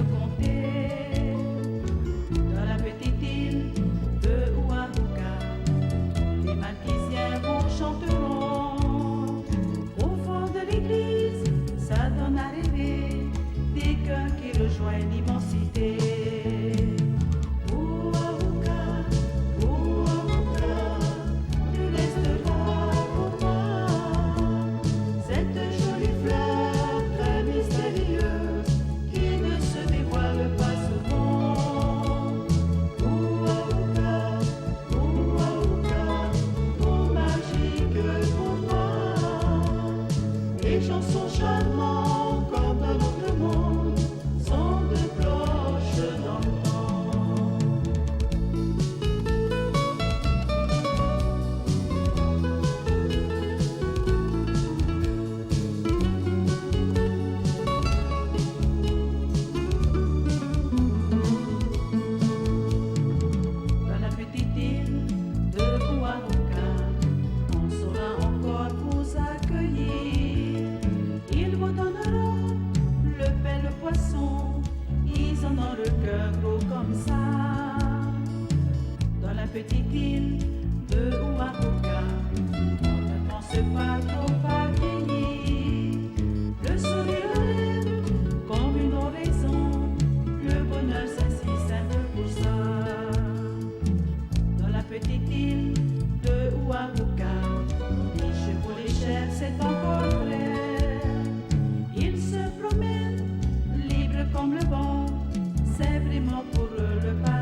compter. Dans la petite île de Ouarouka, les Malpisiens vous chanteront. Au fond de l'église, ça donne à rêver des cœurs qui rejoignent l'immensité. Les chansons charmantes comme dans notre monde sont de cloches dans le vent. Dans la petite île de Ouarouka, on saura encore vous accueillir. Ils vous donneront le pain, le poisson, ils en ont le cœur gros comme ça. Dans la petite île de Ouarouka, on ne pense pas trop à vieillir. Le sourire lève comme une oraison, le bonheur s'assied simple pour ça. Dans la petite île de Ouarouka, les chevaux, les chèvres, c'est encore vrai. Ils se promènent libres comme le vent, c'est vraiment pour eux le paradis.